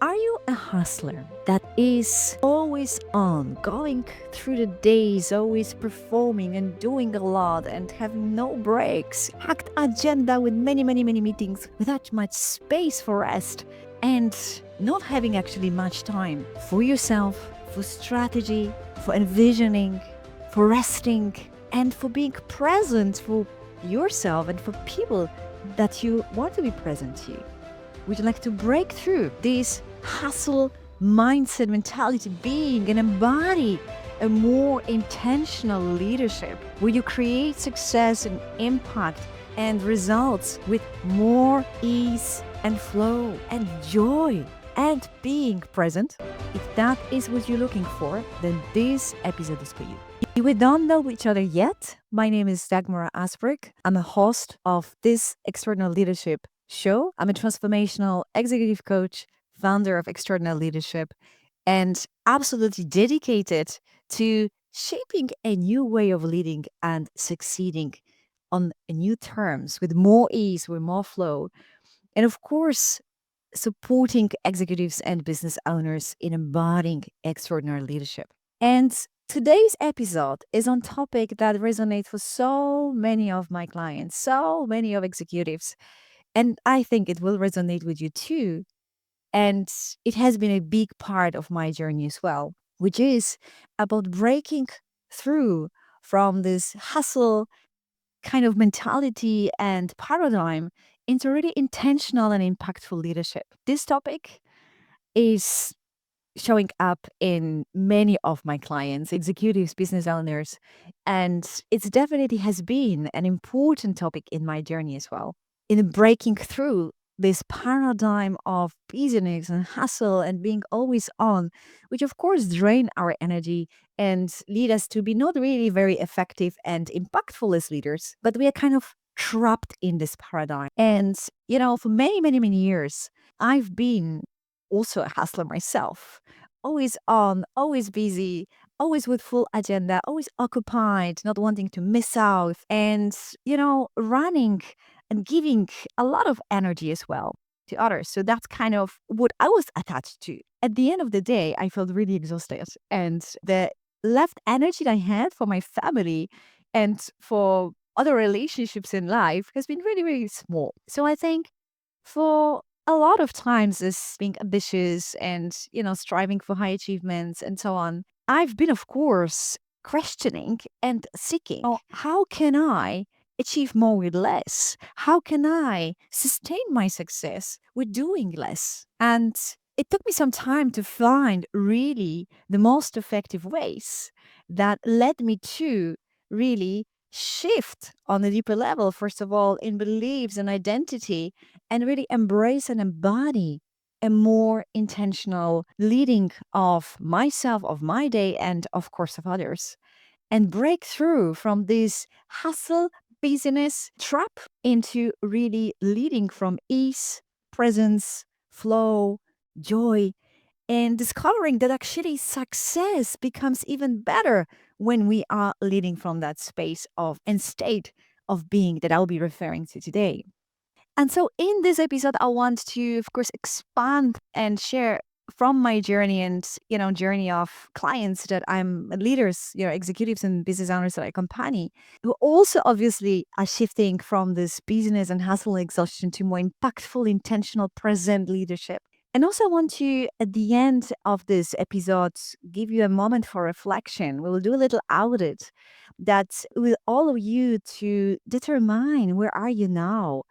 Are you a hustler that is always on, going through the days, always performing and doing a lot and having no breaks, packed agenda with many meetings without much space for rest, and not having actually much time for yourself, for strategy, for envisioning, for resting, and for being present for yourself and for people that you want to be present to? Would you like to break through this hustle mindset mentality, being and embody a more intentional leadership where you create success and impact and results with more ease and flow and joy and being present? If that is what you're looking for, then this episode is for you. If we don't know each other yet, my name is Dagmara Asperg. I'm a host of this Extraordinary Leadership show. I'm a transformational executive coach, founder of Extraordinary Leadership, and absolutely dedicated to shaping a new way of leading and succeeding on new terms with more ease, with more flow. And of course, supporting executives and business owners in embodying extraordinary leadership. And today's episode is on topic that resonates with so many of my clients, so many of executives, and I think it will resonate with you too. And it has been a big part of my journey as well, which is about breaking through from this hustle kind of mentality and paradigm into really intentional and impactful leadership. This topic is showing up in many of my clients, executives, business owners, and it definitely has been an important topic in my journey as well. In breaking through this paradigm of busyness and hustle and being always on, which of course drain our energy and lead us to be not really very effective and impactful as leaders, but we are kind of trapped in this paradigm. And, for many years, I've been also a hustler myself, always on, always busy, always with full agenda, always occupied, not wanting to miss out, and, running and giving a lot of energy as well to others. So that's kind of what I was attached to. At the end of the day, I felt really exhausted, and the left energy that I had for my family and for other relationships in life has been really small. So I think for a lot of times as being ambitious and, striving for high achievements and so on, I've been, of course, questioning and seeking, how can I achieve more with less? How can I sustain my success with doing less? And it took me some time to find really the most effective ways that led me to really shift on a deeper level, first of all, in beliefs and identity, and really embrace and embody a more intentional leading of myself, of my day, and of course of others, and break through from this hustle busyness trap into really leading from ease, presence, flow, joy, and discovering that actually success becomes even better when we are leading from that space of and state of being that I'll be referring to today. And so in this episode, I want to, of course, expand and share from my journey and, journey of clients that I'm leaders, executives and business owners that I accompany, who also obviously are shifting from this business and hustle exhaustion to more impactful, intentional, present leadership. And also, I want to, at the end of this episode, give you a moment for reflection. We will do a little audit that will allow you to determine where are you now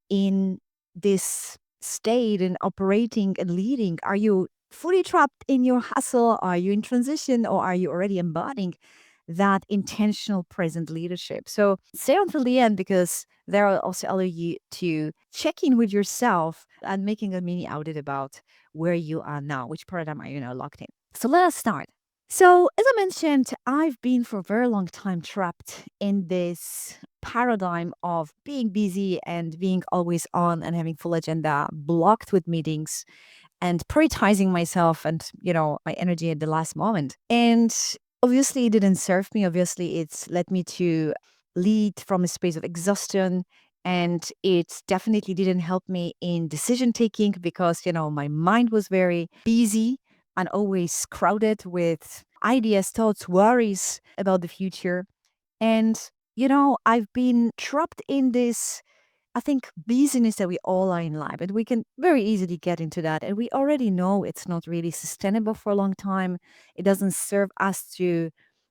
in this state and operating and leading? Are you fully trapped in your hustle? Are you in transition, or are you already embodying that intentional present leadership? So stay until the end, because there will also allow you to check in with yourself and making a mini audit about where you are now, which paradigm are you now locked in. So let us start. So, as I mentioned, I've been for a very long time trapped in this paradigm of being busy and being always on and having full agenda, blocked with meetings and prioritizing myself and, my energy at the last moment. And obviously, it didn't serve me. Obviously, it's led me to lead from a space of exhaustion And it definitely didn't help me in decision taking because, my mind was very busy and always crowded with ideas, thoughts, worries about the future. And, I've been trapped in this, I think, busyness that we all are in life. And we can very easily get into that. And we already know it's not really sustainable for a long time. It doesn't serve us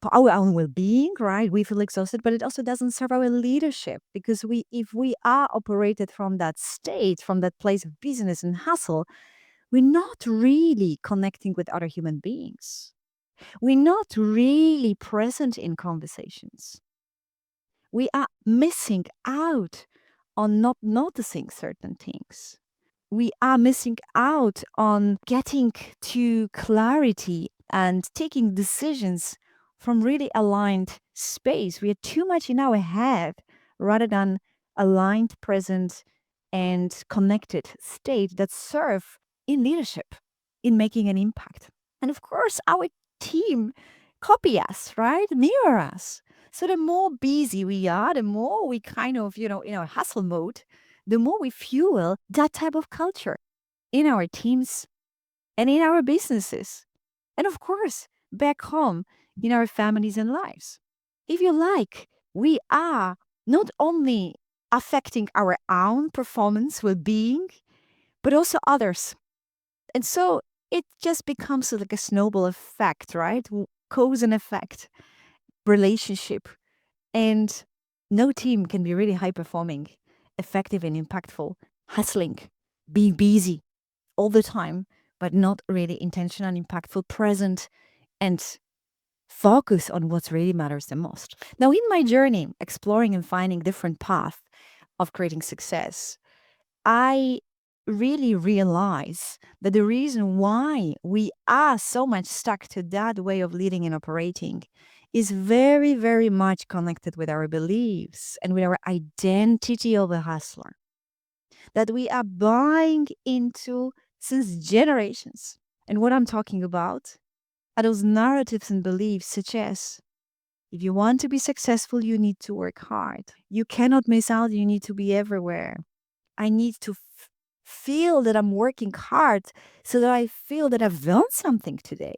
for our own well-being, right? We feel exhausted, but it also doesn't serve our leadership because if we are operated from that state, from that place of business and hustle, we're not really connecting with other human beings. We're not really present in conversations. We are missing out on not noticing certain things. We are missing out on getting to clarity and taking decisions from really aligned space. We are too much in our head rather than aligned, present, and connected state that serve in leadership, in making an impact. And of course, our team copy us, right? Mirror us. So the more busy we are, the more we kind of, in our hustle mode, the more we fuel that type of culture in our teams and in our businesses. And of course, back home in our families and lives. If you like, we are not only affecting our own performance, well being, but also others. And so it just becomes like a snowball effect, right? Cause and effect relationship. And no team can be really high performing, effective, and impactful, hustling, being busy all the time, but not really intentional, impactful, present, and focus on what really matters the most. Now, in my journey, exploring and finding different paths of creating success, I really realize that the reason why we are so much stuck to that way of leading and operating is very, very much connected with our beliefs and with our identity of a hustler that we are buying into since generations. And what I'm talking about are those narratives and beliefs such as if you want to be successful, you need to work hard. You cannot miss out, you need to be everywhere. I need to feel that I'm working hard so that I feel that I've done something today.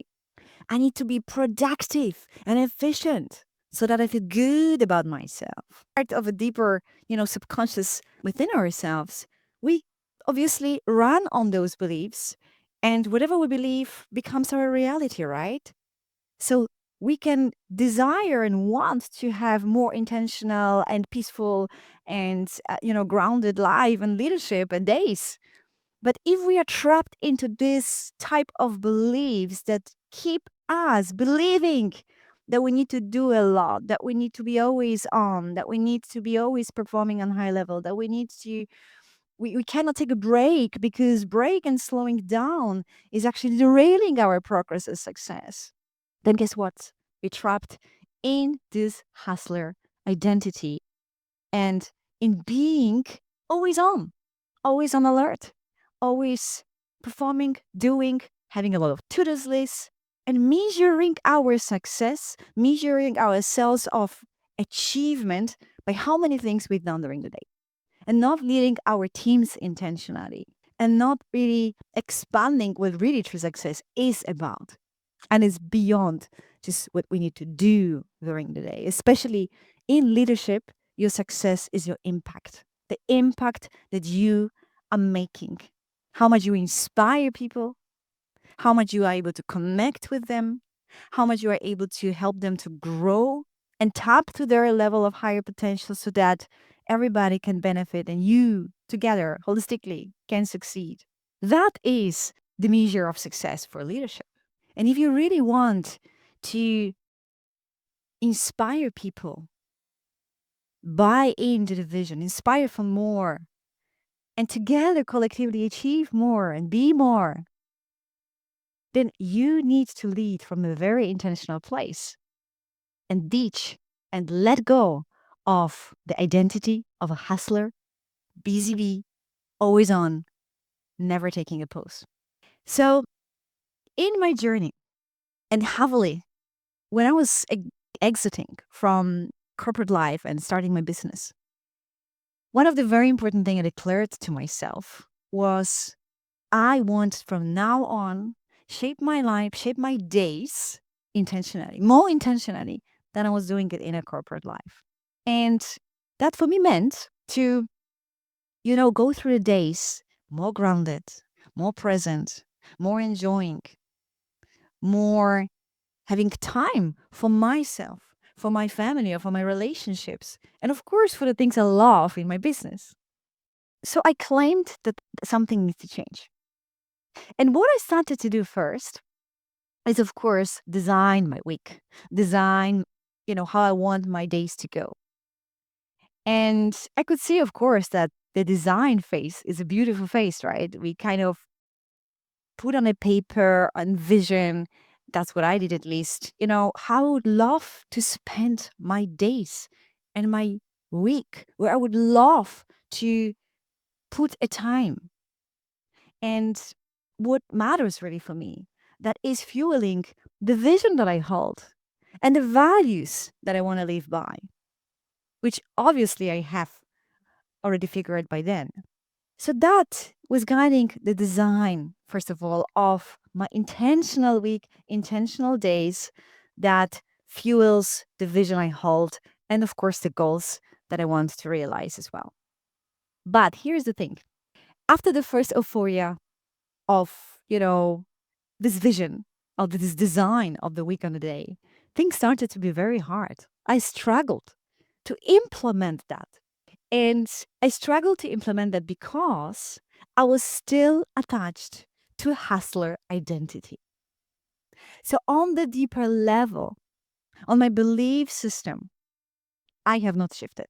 I need to be productive and efficient so that I feel good about myself. Part of a deeper, subconscious within ourselves, we obviously run on those beliefs, and whatever we believe becomes our reality, right? So we can desire and want to have more intentional and peaceful and grounded life and leadership and days. But if we are trapped into this type of beliefs that keep us believing that we need to do a lot, that we need to be always on, that we need to be always performing on high level, that we cannot take a break because break and slowing down is actually derailing our progress and success, then guess what? We're trapped in this hustler identity and in being always always on alert, always performing, doing, having a lot of to-dos lists, and measuring our success, measuring our sense of achievement by how many things we've done during the day, and not leading our teams intentionally, and not really expanding what really true success is about. And it's beyond just what we need to do during the day, especially in leadership. Your success is your impact, the impact that you are making, how much you inspire people, how much you are able to connect with them, how much you are able to help them to grow and tap to their level of higher potential so that everybody can benefit and you together holistically can succeed. That is the measure of success for leadership. And if you really want to inspire people, buy into the vision, inspire for more, and together collectively achieve more and be more, then you need to lead from a very intentional place and ditch and let go of the identity of a hustler, busy bee, always on, never taking a pause. So, in my journey, and heavily, when I was exiting from corporate life and starting my business, One of the very important things I declared to myself was I want from now on shape my life, shape my days intentionally, more intentionally than I was doing it in a corporate life. And that for me meant to, go through the days more grounded, more present, more enjoying, more having time for myself, for my family, or for my relationships, and of course for the things I love in my business. So I claimed that something needs to change. And what I started to do first is, of course, design my week, design, how I want my days to go. And I could see, of course, that the design phase is a beautiful phase, right? We kind of put on a paper and vision. That's what I did at least. How I would love to spend my days and my week, where I would love to put a time. And what matters really for me, that is fueling the vision that I hold and the values that I want to live by, which obviously I have already figured by then. So that was guiding the design, first of all, of my intentional week, intentional days that fuels the vision I hold and, of course, the goals that I want to realize as well. But here's the thing. After the first euphoria of, this vision, of this design of the week on the day, things started to be very hard. I struggled to implement that. And I struggled to implement that because I was still attached to a hustler identity. So, on the deeper level, on my belief system, I have not shifted.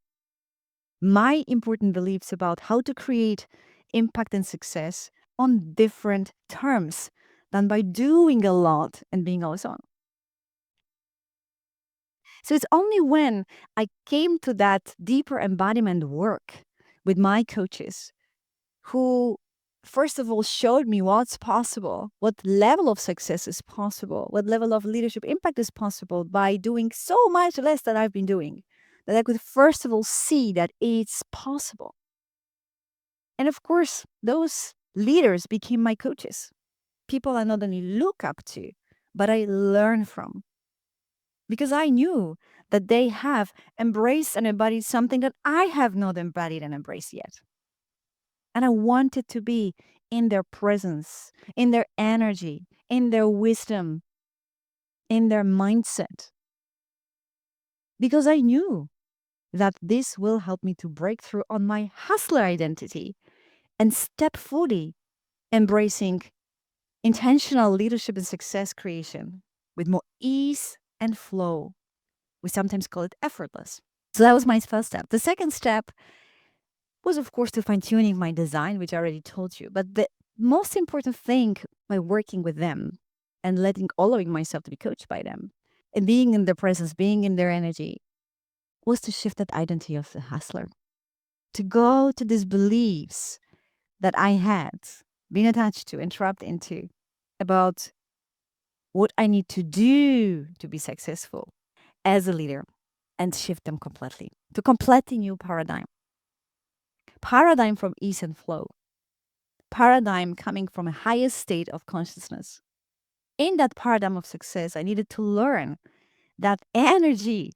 My important beliefs about how to create impact and success on different terms than by doing a lot and being always on. So it's only when I came to that deeper embodiment work with my coaches who, first of all, showed me what's possible, what level of success is possible, what level of leadership impact is possible by doing so much less than I've been doing, that I could, first of all, see that it's possible. And of course, those leaders became my coaches, people I not only look up to, but I learn from. Because I knew that they have embraced and embodied something that I have not embodied and embraced yet. And I wanted to be in their presence, in their energy, in their wisdom, in their mindset. Because I knew that this will help me to break through on my hustler identity and step fully embracing intentional leadership and success creation with more ease and flow. We sometimes call it effortless. So that was my first step. The second step was, of course, to fine tuning my design, which I already told you. But the most important thing by working with them and allowing myself to be coached by them and being in their presence, being in their energy, was to shift that identity of the hustler, to go to these beliefs that I had been attached to and trapped into about what I need to do to be successful as a leader and shift them completely to completely new paradigm from ease and flow, paradigm coming from a higher state of consciousness. In that paradigm of success, I needed to learn that energy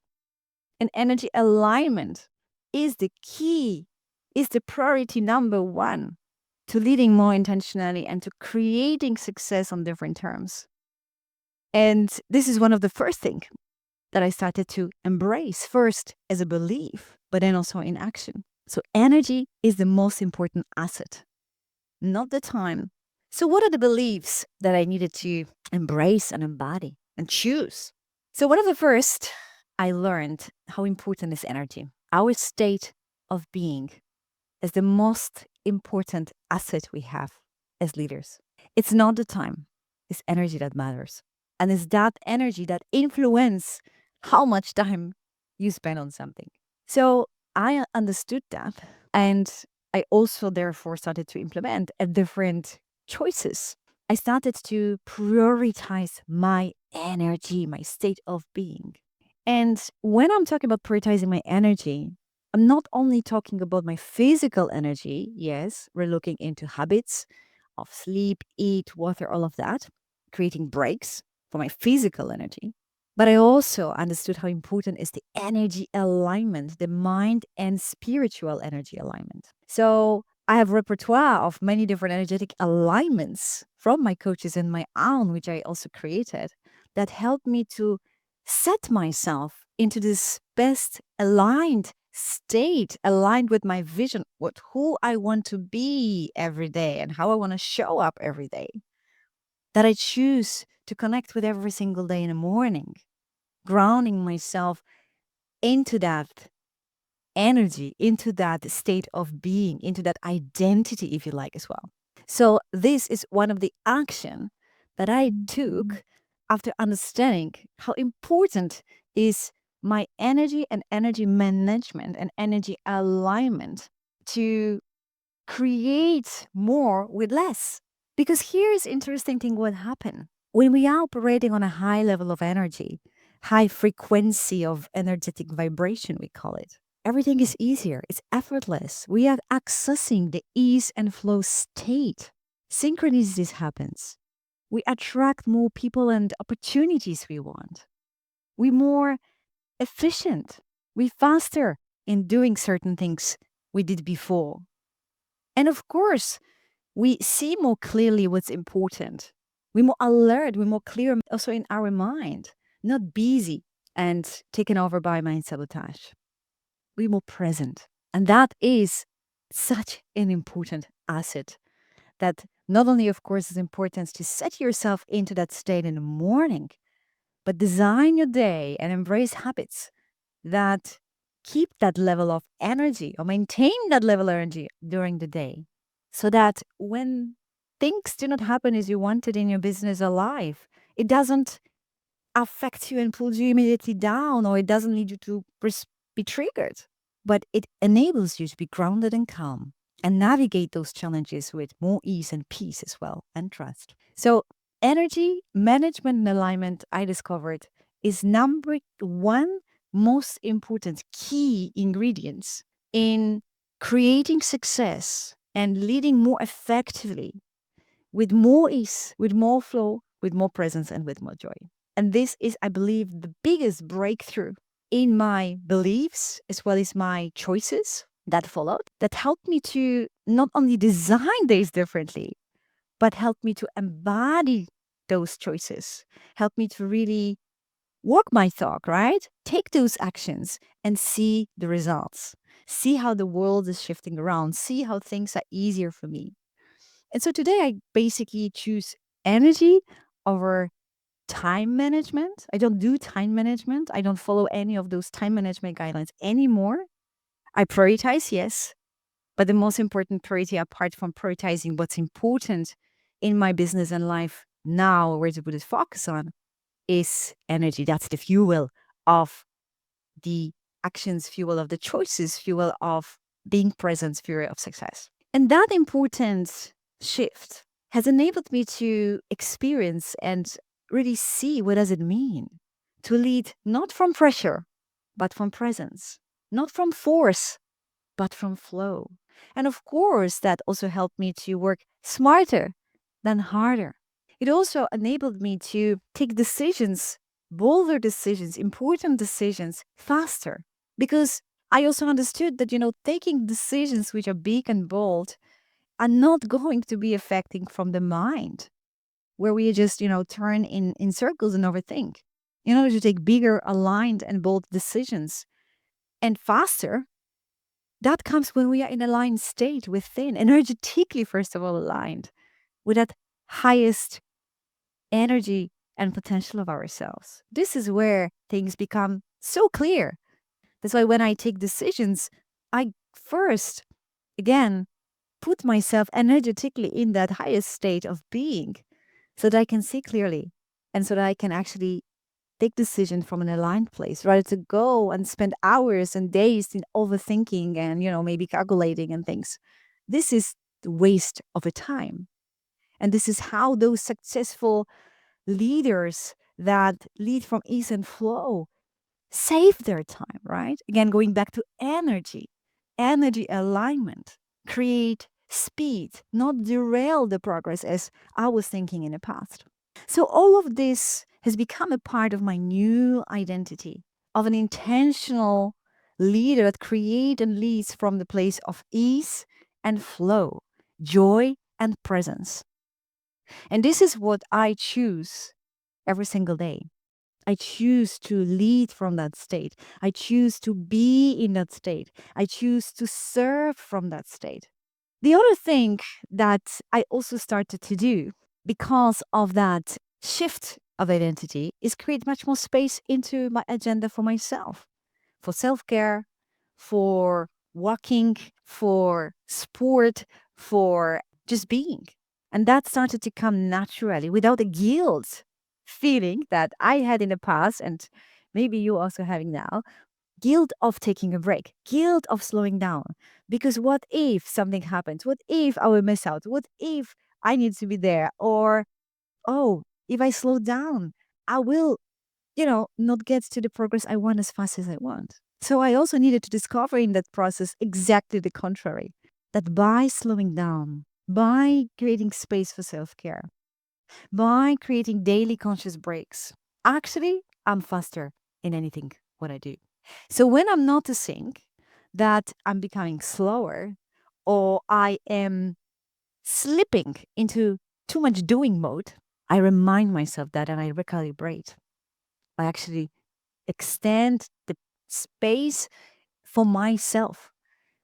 and energy alignment is the key, is the priority number one to leading more intentionally and to creating success on different terms. And this is one of the first things that I started to embrace first as a belief, but then also in action. So energy is the most important asset, not the time. So what are the beliefs that I needed to embrace and embody and choose? So one of the first, I learned how important is energy. Our state of being is the most important asset we have as leaders. It's not the time, it's energy that matters. And it's that energy that influence how much time you spend on something. So I understood that. And I also therefore started to implement a different choices. I started to prioritize my energy, my state of being. And when I'm talking about prioritizing my energy, I'm not only talking about my physical energy. Yes, we're looking into habits of sleep, eat, water, all of that, creating breaks for my physical energy. But I also understood how important is the energy alignment, the mind and spiritual energy alignment. So I have repertoire of many different energetic alignments from my coaches and my own, which I also created, that helped me to set myself into this best aligned state, aligned with my vision, with who I want to be every day and how I want to show up every day. That I choose to connect with every single day in the morning, grounding myself into that energy, into that state of being, into that identity, if you like, as well. So this is one of the action that I took after understanding how important is my energy and energy management and energy alignment to create more with less. Because here's interesting thing what happen. When we are operating on a high level of energy, high frequency of energetic vibration, we call it, everything is easier. It's effortless. We are accessing the ease and flow state. Synchronicities happens. We attract more people and opportunities we want. We more efficient. We faster in doing certain things we did before. And of course, we see more clearly what's important. We're more alert, we're more clear also in our mind, not busy and taken over by mind sabotage. We're more present. And that is such an important asset that not only, of course, is important to set yourself into that state in the morning, but design your day and embrace habits that keep that level of energy or maintain that level of energy during the day so that when things do not happen as you wanted in your business or life, it doesn't affect you and pulls you immediately down, or it doesn't lead you to be triggered, but it enables you to be grounded and calm and navigate those challenges with more ease and peace as well and trust. So, energy management and alignment, I discovered, is number one most important key ingredients in creating success and leading more effectively with more ease, with more flow, with more presence, and with more joy. And this is, I believe, the biggest breakthrough in my beliefs as well as my choices that followed, that helped me to not only design days differently, but helped me to embody those choices, helped me to really walk my talk, right? Take those actions and see the results. See how the world is shifting around. See how things are easier for me. And so today I basically choose energy over time management. I don't do time management. I don't follow any of those time management guidelines anymore. I prioritize, yes, but the most important priority, apart from prioritizing what's important in my business and life now, where to put its focus on, is energy. That's the fuel of the actions, fuel of the choices, fuel of being present, fuel of success. And that important shift has enabled me to experience and really see what does it mean to lead not from pressure, but from presence, not from force, but from flow. And of course, that also helped me to work smarter than harder. It also enabled me to take decisions, bolder decisions, important decisions faster. Because I also understood that, taking decisions which are big and bold are not going to be affecting from the mind, where we just, turn in circles and overthink. In order to take bigger, aligned, and bold decisions and faster, that comes when we are in aligned state within, energetically, first of all, aligned with that highest energy and potential of ourselves. This is where things become so clear. That's why when I take decisions, I first, again, put myself energetically in that highest state of being so that I can see clearly and so that I can actually take decision from an aligned place rather to go and spend hours and days in overthinking and, maybe calculating and things. This is the waste of a time. And this is how those successful leaders that lead from ease and flow save their time, right? Again, going back to energy alignment, create speed, not derail the progress as I was thinking in the past. So all of this has become a part of my new identity of an intentional leader that creates and leads from the place of ease and flow, joy and presence. And this is what I choose every single day. I choose to lead from that state. I choose to be in that state. I choose to serve from that state. The other thing that I also started to do because of that shift of identity is create much more space into my agenda for myself, for self care, for walking, for sport, for just being. And that started to come naturally without the guilt feeling that I had in the past, and maybe you also having now, guilt of taking a break, guilt of slowing down. Because what if something happens? What if I will miss out? What if I need to be there? Or, oh, if I slow down, I will, not get to the progress I want as fast as I want. So I also needed to discover in that process exactly the contrary, that by slowing down, by creating space for self care, by creating daily conscious breaks, actually, I'm faster in anything what I do. So when I'm noticing that I'm becoming slower or I am slipping into too much doing mode, I remind myself that and I recalibrate. I actually extend the space for myself,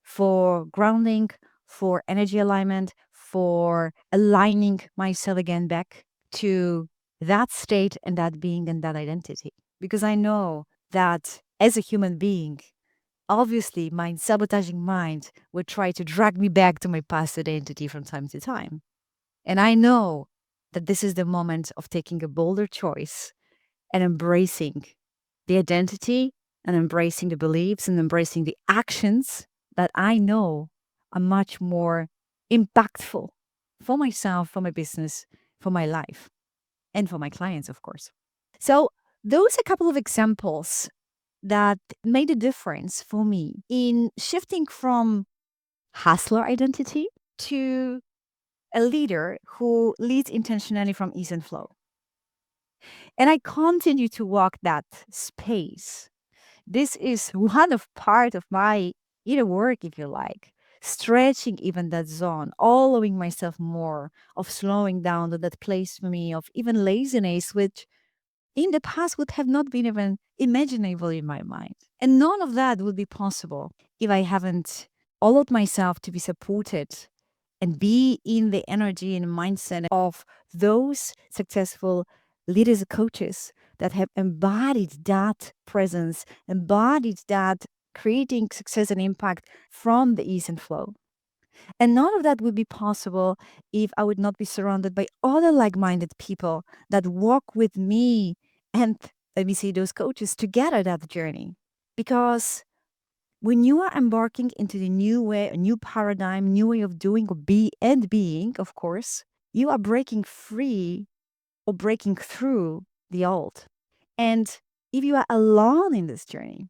for grounding, for energy alignment, for aligning myself again back to that state and that being and that identity. Because I know that as a human being, obviously my sabotaging mind would try to drag me back to my past identity from time to time. And I know that this is the moment of taking a bolder choice and embracing the identity and embracing the beliefs and embracing the actions that I know are much more impactful for myself, for my business, for my life, and for my clients, of course. So, those are a couple of examples that made a difference for me in shifting from hustler identity to a leader who leads intentionally from ease and flow. And I continue to walk that space. This is one of part of my inner work, if you like, stretching even that zone, allowing myself more of slowing down to that place for me of even laziness, which in the past would have not been even imaginable in my mind. And none of that would be possible if I haven't allowed myself to be supported and be in the energy and mindset of those successful leaders and coaches that have embodied that presence, embodied that creating success and impact from the ease and flow. And none of that would be possible if I would not be surrounded by other like minded people that walk with me and let me see those coaches together that journey. Because when you are embarking into the new way, a new paradigm, new way of doing or being, of course, you are breaking free or breaking through the old. And if you are alone in this journey,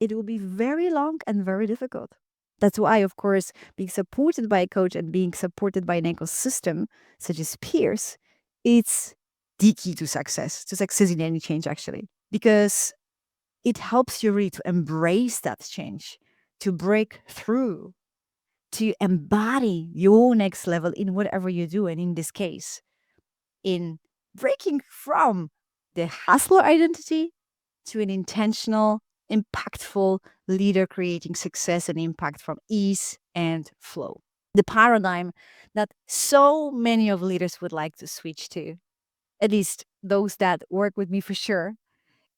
it will be very long and very difficult. That's why, of course, being supported by a coach and being supported by an ecosystem such as peers, it's the key to success in any change, actually, because it helps you really to embrace that change, to break through, to embody your next level in whatever you do. And in this case, in breaking from the hustler identity to an intentional, impactful leader creating success and impact from ease and flow. The paradigm that so many of leaders would like to switch to, at least those that work with me for sure.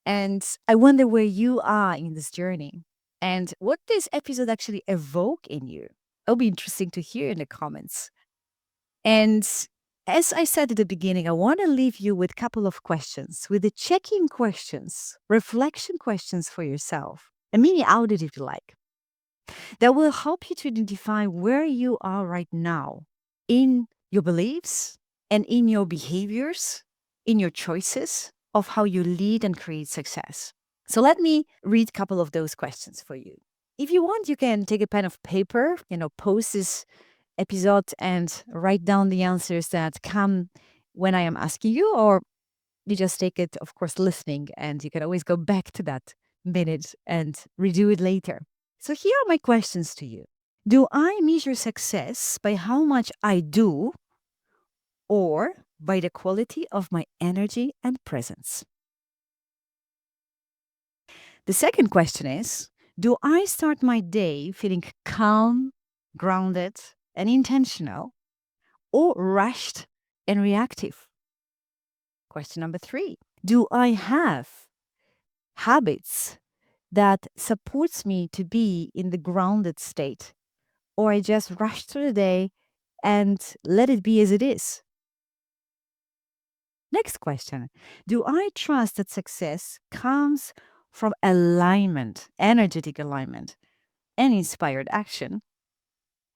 And I wonder where you are in this journey and what this episode actually evoke in you. It'll be interesting to hear in the comments. And as I said at the beginning, I want to leave you with a couple of questions, with the check-in questions, reflection questions for yourself, a mini audit if you like, that will help you to identify where you are right now in your beliefs and in your behaviors, in your choices of how you lead and create success. So let me read a couple of those questions for you. If you want, you can take a pen of paper, pause this episode and write down the answers that come when I am asking you, or you just take it, of course, listening, and you can always go back to that minute and redo it later. So here are my questions to you. Do I measure success by how much I do or by the quality of my energy and presence? The second question is, do I start my day feeling calm, grounded, and intentional, or rushed and reactive? Question number 3. Do I have habits that supports me to be in the grounded state, or I just rush through the day and let it be as it is? Next question. Do I trust that success comes from alignment, energetic alignment, and inspired action?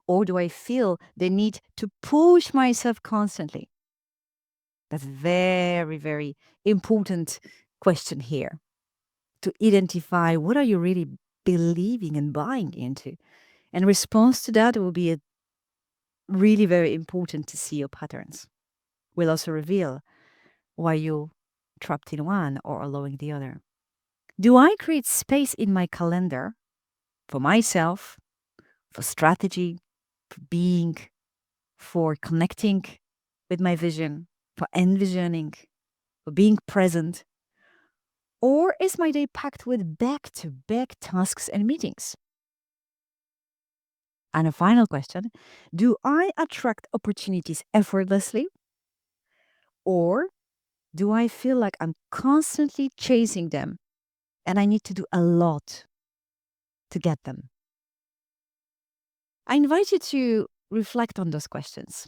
Or do I feel the need to push myself constantly? That's very, very important question here, to identify what are you really believing and buying into. And response to that will be really very important to see your patterns. Will also reveal why you trapped in one or allowing the other. Do I create space in my calendar for myself, for strategy, for being, for connecting with my vision, for envisioning, for being present? Or is my day packed with back to back tasks and meetings? And a final question. Do I attract opportunities effortlessly? Or do I feel like I'm constantly chasing them and I need to do a lot to get them? I invite you to reflect on those questions.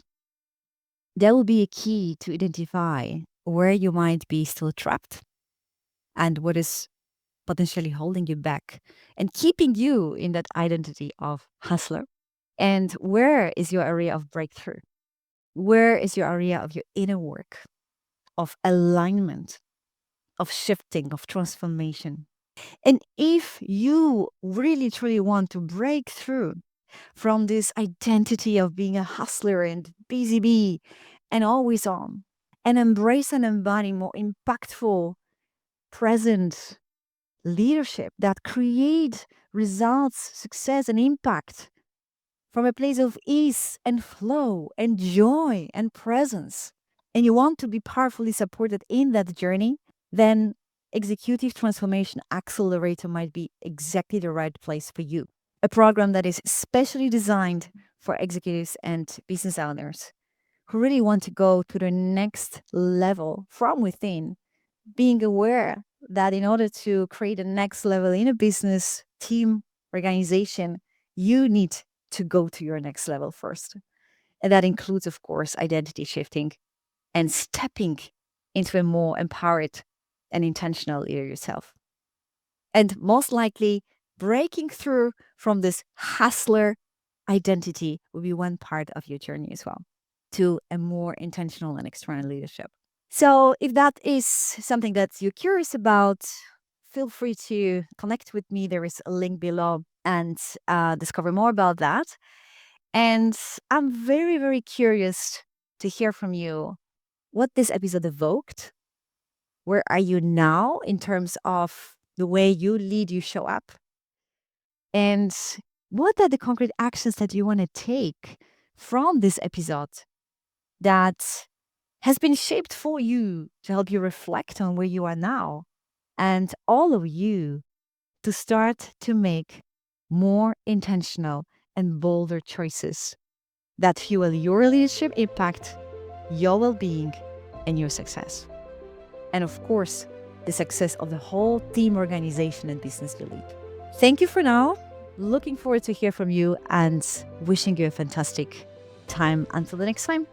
That will be a key to identify where you might be still trapped and what is potentially holding you back and keeping you in that identity of hustler. And where is your area of breakthrough? Where is your area of your inner work, of alignment, of shifting, of transformation? And if you really truly want to break through from this identity of being a hustler and busy bee and always on, and embrace and embody more impactful, present leadership that create results, success, and impact from a place of ease and flow and joy and presence, and you want to be powerfully supported in that journey, then Executive Transformation Accelerator might be exactly the right place for you. A program that is specially designed for executives and business owners who really want to go to the next level from within, being aware that in order to create a next level in a business, team, organization, you need to go to your next level first. And that includes, of course, identity shifting and stepping into a more empowered and intentional leader yourself. And most likely, breaking through from this hustler identity will be one part of your journey as well to a more intentional and external leadership. So, if that is something that you're curious about, feel free to connect with me. There is a link below and discover more about that. And I'm very, very curious to hear from you what this episode evoked. Where are you now in terms of the way you lead, you show up? And what are the concrete actions that you want to take from this episode that has been shaped for you to help you reflect on where you are now and all of you to start to make more intentional and bolder choices that fuel your leadership impact, your well being, and your success. And of course, the success of the whole team, organization, and business you lead. Thank you for now. Looking forward to hear from you and wishing you a fantastic time until the next time.